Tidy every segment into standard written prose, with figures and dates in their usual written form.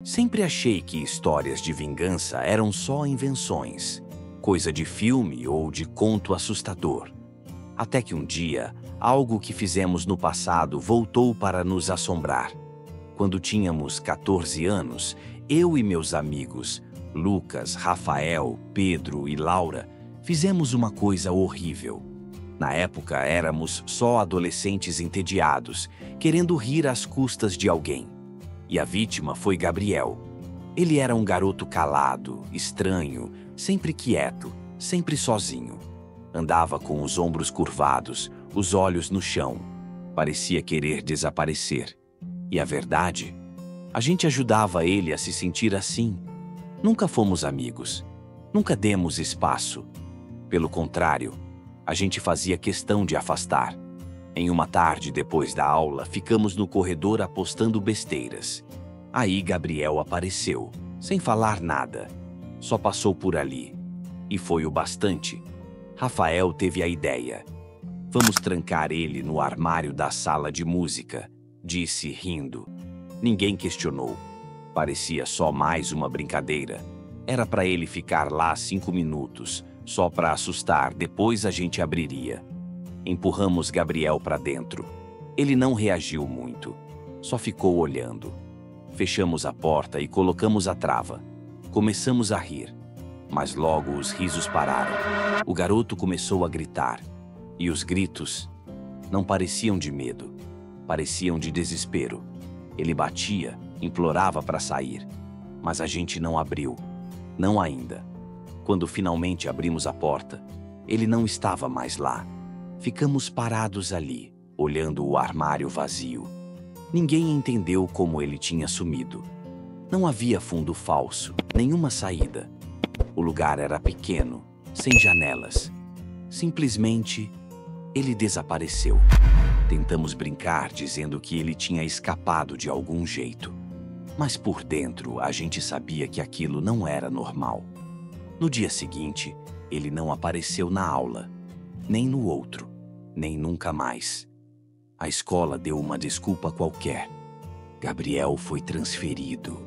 Sempre achei que histórias de vingança eram só invenções, coisa de filme ou de conto assustador. Até que um dia, algo que fizemos no passado voltou para nos assombrar. Quando tínhamos 14 anos, eu e meus amigos, Lucas, Rafael, Pedro e Laura, fizemos uma coisa horrível. Na época, éramos só adolescentes entediados, querendo rir às custas de alguém. E a vítima foi Gabriel. Ele era um garoto calado, estranho, sempre quieto, sempre sozinho. Andava com os ombros curvados, os olhos no chão. Parecia querer desaparecer. E a verdade? A gente ajudava ele a se sentir assim. Nunca fomos amigos. Nunca demos espaço. Pelo contrário, a gente fazia questão de afastar. Em uma tarde depois da aula, ficamos no corredor apostando besteiras. Aí Gabriel apareceu, sem falar nada. Só passou por ali. E foi o bastante. Rafael teve a ideia. Vamos trancar ele no armário da sala de música, disse rindo. Ninguém questionou. Parecia só mais uma brincadeira. Era para ele ficar lá 5 minutos, só para assustar, depois a gente abriria. Empurramos Gabriel para dentro. Ele não reagiu muito, só ficou olhando. Fechamos a porta e colocamos a trava. Começamos a rir, mas logo os risos pararam. O garoto começou a gritar, e os gritos não pareciam de medo, pareciam de desespero. Ele batia, implorava para sair, mas a gente não abriu, não ainda. Quando finalmente abrimos a porta, ele não estava mais lá. Ficamos parados ali, olhando o armário vazio. Ninguém entendeu como ele tinha sumido. Não havia fundo falso, nenhuma saída. O lugar era pequeno, sem janelas. Simplesmente, ele desapareceu. Tentamos brincar dizendo que ele tinha escapado de algum jeito. Mas por dentro, a gente sabia que aquilo não era normal. No dia seguinte, ele não apareceu na aula, nem no outro, nem nunca mais. A escola deu uma desculpa qualquer. Gabriel foi transferido.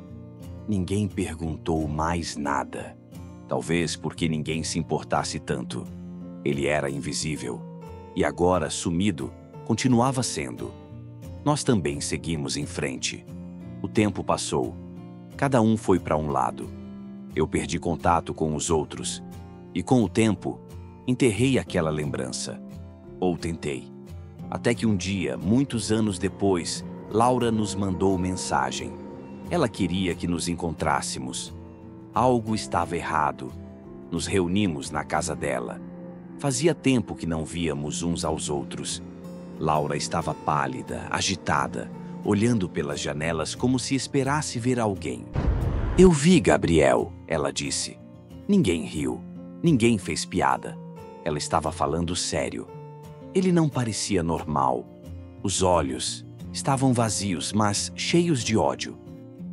Ninguém perguntou mais nada. Talvez porque ninguém se importasse tanto. Ele era invisível. E agora, sumido, continuava sendo. Nós também seguimos em frente. O tempo passou. Cada um foi para um lado. Eu perdi contato com os outros. E com o tempo, enterrei aquela lembrança. Ou tentei. Até que um dia, muitos anos depois, Laura nos mandou mensagem. Ela queria que nos encontrássemos. Algo estava errado. Nos reunimos na casa dela. Fazia tempo que não víamos uns aos outros. Laura estava pálida, agitada, olhando pelas janelas como se esperasse ver alguém. Eu vi Gabriel, ela disse. Ninguém riu, ninguém fez piada. Ela estava falando sério. Ele não parecia normal. Os olhos estavam vazios, mas cheios de ódio.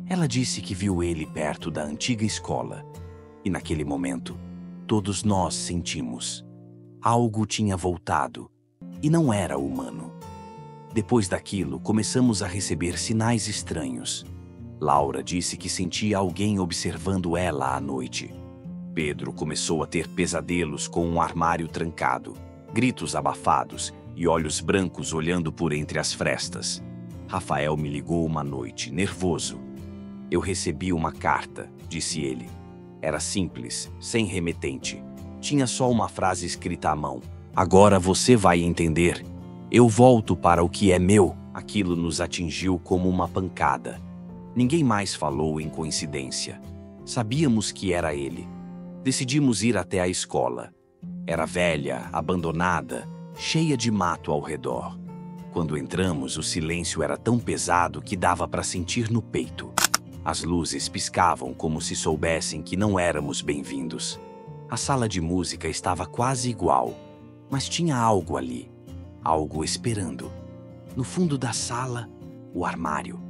Ela disse que viu ele perto da antiga escola. E naquele momento, todos nós sentimos. Algo tinha voltado, e não era humano. Depois daquilo, começamos a receber sinais estranhos. Laura disse que sentia alguém observando ela à noite. Pedro começou a ter pesadelos com um armário trancado, gritos abafados e olhos brancos olhando por entre as frestas. Rafael me ligou uma noite, nervoso. Eu recebi uma carta, disse ele. Era simples, sem remetente. Tinha só uma frase escrita à mão. Agora você vai entender. Eu volto para o que é meu. Aquilo nos atingiu como uma pancada. Ninguém mais falou em coincidência. Sabíamos que era ele. Decidimos ir até a escola. Era velha, abandonada, cheia de mato ao redor. Quando entramos, o silêncio era tão pesado que dava para sentir no peito. As luzes piscavam como se soubessem que não éramos bem-vindos. A sala de música estava quase igual, mas tinha algo ali, algo esperando. No fundo da sala, o armário.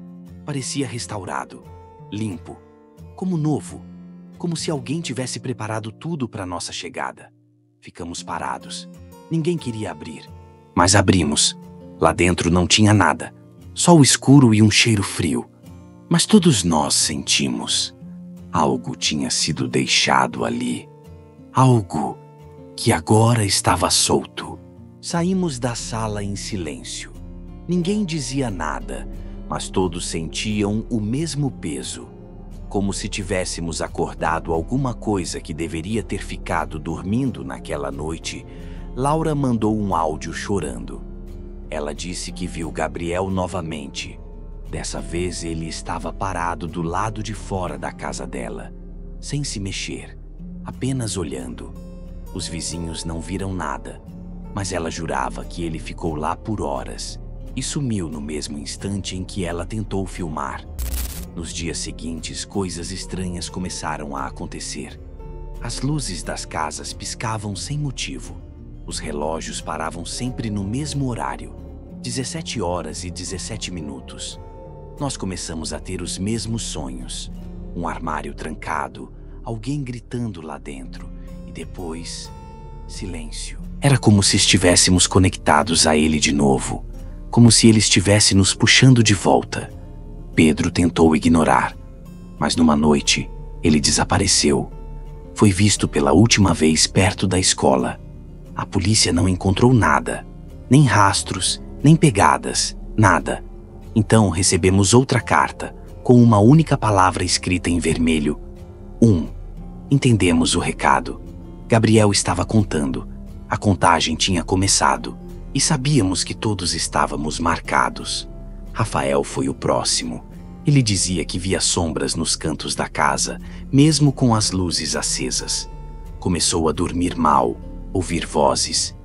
Parecia restaurado, limpo, como novo, como se alguém tivesse preparado tudo para nossa chegada. Ficamos parados. Ninguém queria abrir, mas abrimos. Lá dentro não tinha nada, só o escuro e um cheiro frio. Mas todos nós sentimos. Algo tinha sido deixado ali. Algo que agora estava solto. Saímos da sala em silêncio. Ninguém dizia nada, mas todos sentiam o mesmo peso. Como se tivéssemos acordado alguma coisa que deveria ter ficado dormindo naquela noite. Laura mandou um áudio chorando. Ela disse que viu Gabriel novamente. Dessa vez ele estava parado do lado de fora da casa dela, sem se mexer, apenas olhando. Os vizinhos não viram nada, mas ela jurava que ele ficou lá por horas e sumiu no mesmo instante em que ela tentou filmar. Nos dias seguintes, coisas estranhas começaram a acontecer. As luzes das casas piscavam sem motivo. Os relógios paravam sempre no mesmo horário, 17 horas e 17 minutos. Nós começamos a ter os mesmos sonhos. Um armário trancado, alguém gritando lá dentro e depois, silêncio. Era como se estivéssemos conectados a ele de novo, como se ele estivesse nos puxando de volta. Pedro tentou ignorar, mas numa noite ele desapareceu. Foi visto pela última vez perto da escola. A polícia não encontrou nada, nem rastros, nem pegadas, nada. Então recebemos outra carta, com uma única palavra escrita em vermelho. 1. Entendemos o recado. Gabriel estava contando. A contagem tinha começado, e sabíamos que todos estávamos marcados. Rafael foi o próximo. Ele dizia que via sombras nos cantos da casa, mesmo com as luzes acesas. Começou a dormir mal, ouvir vozes.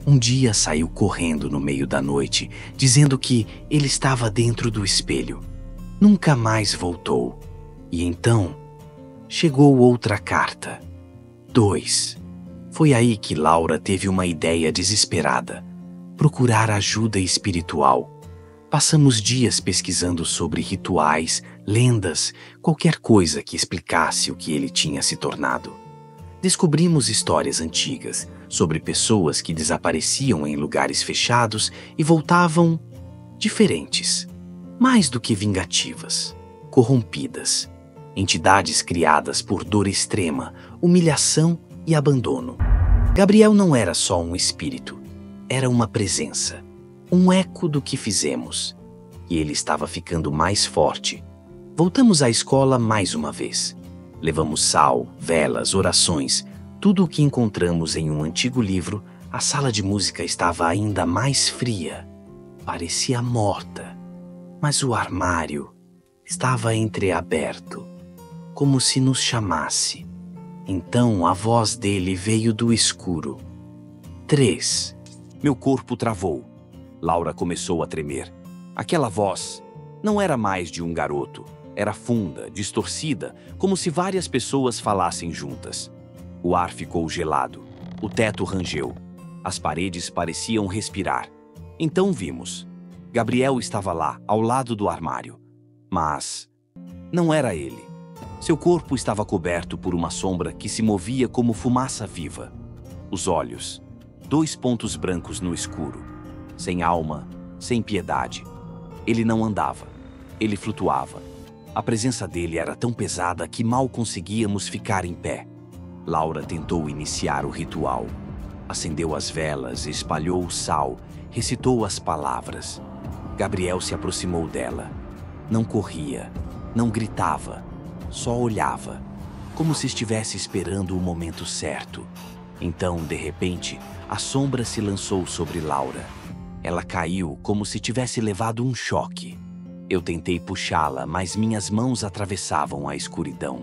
Um dia saiu correndo no meio da noite, dizendo que ele estava dentro do espelho. Nunca mais voltou. E então, chegou outra carta. 2. Foi aí que Laura teve uma ideia desesperada: procurar ajuda espiritual. Passamos dias pesquisando sobre rituais, lendas, qualquer coisa que explicasse o que ele tinha se tornado. Descobrimos histórias antigas sobre pessoas que desapareciam em lugares fechados e voltavam diferentes, mais do que vingativas, corrompidas, entidades criadas por dor extrema, humilhação e abandono. Gabriel não era só um espírito, era uma presença, um eco do que fizemos. E ele estava ficando mais forte. Voltamos à escola mais uma vez. Levamos sal, velas, orações, tudo o que encontramos em um antigo livro. A sala de música estava ainda mais fria. Parecia morta. Mas o armário estava entreaberto, como se nos chamasse. Então a voz dele veio do escuro. 3. Meu corpo travou. Laura começou a tremer. Aquela voz não era mais de um garoto. Era funda, distorcida, como se várias pessoas falassem juntas. O ar ficou gelado. O teto rangeu. As paredes pareciam respirar. Então vimos. Gabriel estava lá, ao lado do armário. Mas não era ele. Seu corpo estava coberto por uma sombra que se movia como fumaça viva. Os olhos, 2 pontos brancos no escuro. Sem alma, sem piedade. Ele não andava. Ele flutuava. A presença dele era tão pesada que mal conseguíamos ficar em pé. Laura tentou iniciar o ritual. Acendeu as velas, espalhou o sal, recitou as palavras. Gabriel se aproximou dela. Não corria, não gritava, só olhava, como se estivesse esperando o momento certo. Então, de repente, a sombra se lançou sobre Laura. Ela caiu como se tivesse levado um choque. Eu tentei puxá-la, mas minhas mãos atravessavam a escuridão.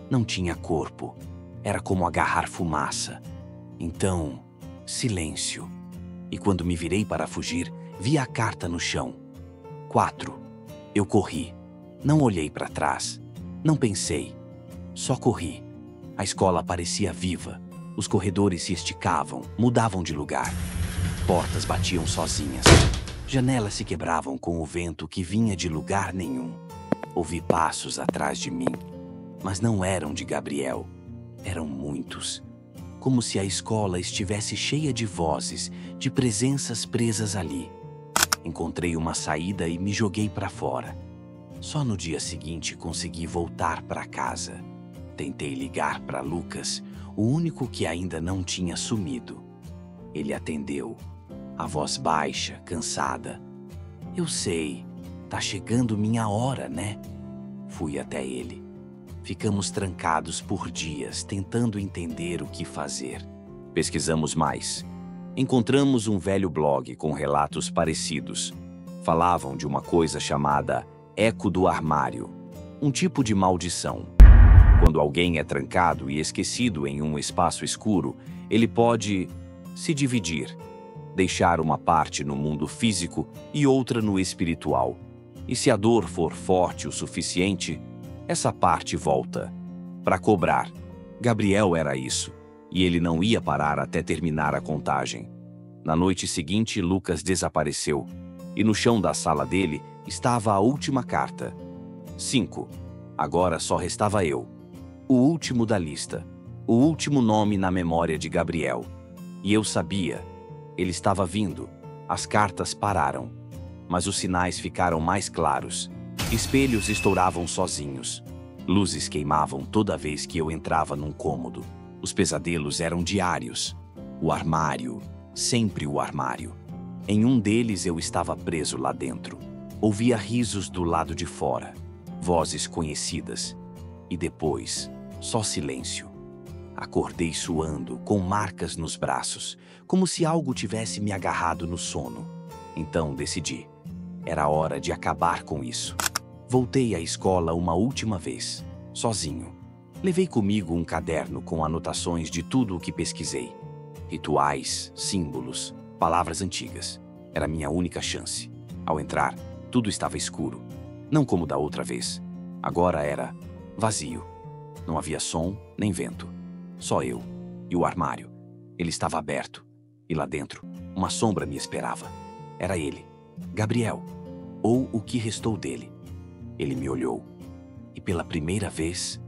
Não tinha corpo. Era como agarrar fumaça. Então, silêncio. E quando me virei para fugir, vi a carta no chão. 4. Eu corri. Não olhei para trás. Não pensei. Só corri. A escola parecia viva. Os corredores se esticavam, mudavam de lugar. Portas batiam sozinhas. Janelas se quebravam com o vento que vinha de lugar nenhum. Ouvi passos atrás de mim, mas não eram de Gabriel. Eram muitos. Como se a escola estivesse cheia de vozes, de presenças presas ali. Encontrei uma saída e me joguei para fora. Só no dia seguinte consegui voltar para casa. Tentei ligar para Lucas, o único que ainda não tinha sumido. Ele atendeu, a voz baixa, cansada. Eu sei, tá chegando minha hora, né? Fui até ele. Ficamos trancados por dias, tentando entender o que fazer. Pesquisamos mais. Encontramos um velho blog com relatos parecidos. Falavam de uma coisa chamada eco do armário, um tipo de maldição. Quando alguém é trancado e esquecido em um espaço escuro, ele pode se dividir, deixar uma parte no mundo físico e outra no espiritual. E se a dor for forte o suficiente, essa parte volta para cobrar. Gabriel era isso, e ele não ia parar até terminar a contagem. Na noite seguinte, Lucas desapareceu, e no chão da sala dele estava a última carta. 5. Agora só restava eu. O último da lista. O último nome na memória de Gabriel. E eu sabia. Ele estava vindo. As cartas pararam. Mas os sinais ficaram mais claros. Espelhos estouravam sozinhos. Luzes queimavam toda vez que eu entrava num cômodo. Os pesadelos eram diários. O armário. Sempre o armário. Em um deles eu estava preso lá dentro. Ouvia risos do lado de fora. Vozes conhecidas. E depois, só silêncio. Acordei suando, com marcas nos braços, como se algo tivesse me agarrado no sono. Então decidi. Era hora de acabar com isso. Voltei à escola uma última vez, sozinho. Levei comigo um caderno com anotações de tudo o que pesquisei. Rituais, símbolos, palavras antigas. Era minha única chance. Ao entrar, tudo estava escuro. Não como da outra vez. Agora era vazio. Não havia som nem vento. Só eu e o armário. Ele estava aberto. E lá dentro, uma sombra me esperava. Era ele, Gabriel, ou o que restou dele. Ele me olhou. E pela primeira vez,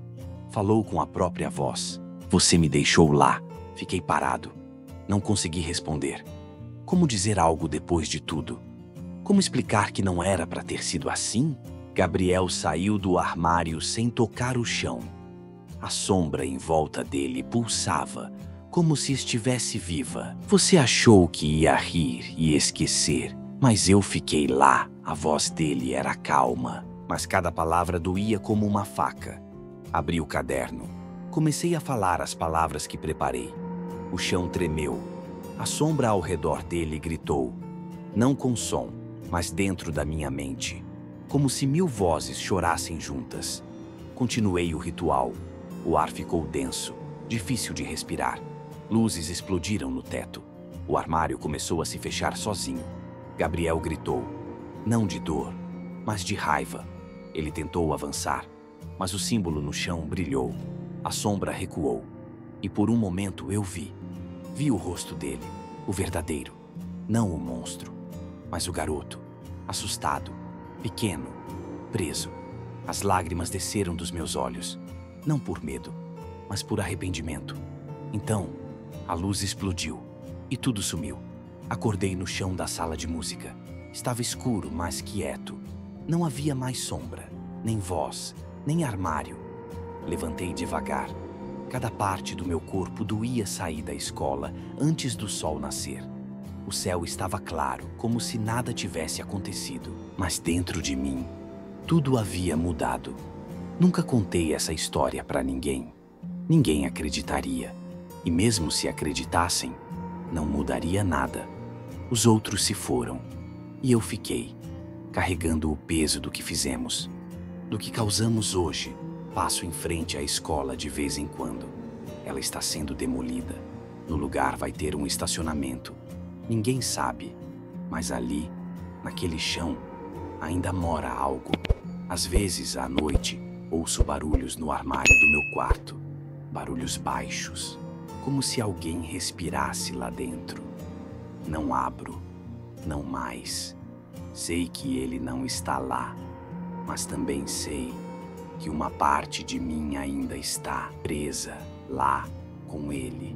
falou com a própria voz. Você me deixou lá. Fiquei parado. Não consegui responder. Como dizer algo depois de tudo? Como explicar que não era para ter sido assim? Gabriel saiu do armário sem tocar o chão. A sombra em volta dele pulsava, como se estivesse viva. Você achou que ia rir e esquecer, mas eu fiquei lá. A voz dele era calma, mas cada palavra doía como uma faca. Abri o caderno. Comecei a falar as palavras que preparei. O chão tremeu. A sombra ao redor dele gritou. Não com som, mas dentro da minha mente. Como se 1000 vozes chorassem juntas. Continuei o ritual. O ar ficou denso, difícil de respirar. Luzes explodiram no teto. O armário começou a se fechar sozinho. Gabriel gritou. Não de dor, mas de raiva. Ele tentou avançar, mas o símbolo no chão brilhou. A sombra recuou. E por um momento eu vi. Vi o rosto dele, o verdadeiro. Não o monstro, mas o garoto, assustado, pequeno, preso. As lágrimas desceram dos meus olhos, não por medo, mas por arrependimento. Então, a luz explodiu e tudo sumiu. Acordei no chão da sala de música. Estava escuro, mas quieto. Não havia mais sombra, nem voz, nem armário. Levantei devagar. Cada parte do meu corpo doía sair da escola antes do sol nascer. O céu estava claro, como se nada tivesse acontecido. Mas dentro de mim, tudo havia mudado. Nunca contei essa história para ninguém. Ninguém acreditaria. E mesmo se acreditassem, não mudaria nada. Os outros se foram. E eu fiquei, carregando o peso do que fizemos, do que causamos hoje. Passo em frente à escola de vez em quando. Ela está sendo demolida. No lugar vai ter um estacionamento. Ninguém sabe, mas ali, naquele chão, ainda mora algo. Às vezes, à noite, ouço barulhos no armário do meu quarto. Barulhos baixos, como se alguém respirasse lá dentro. Não abro, não mais. Sei que ele não está lá, mas também sei que uma parte de mim ainda está presa lá com ele.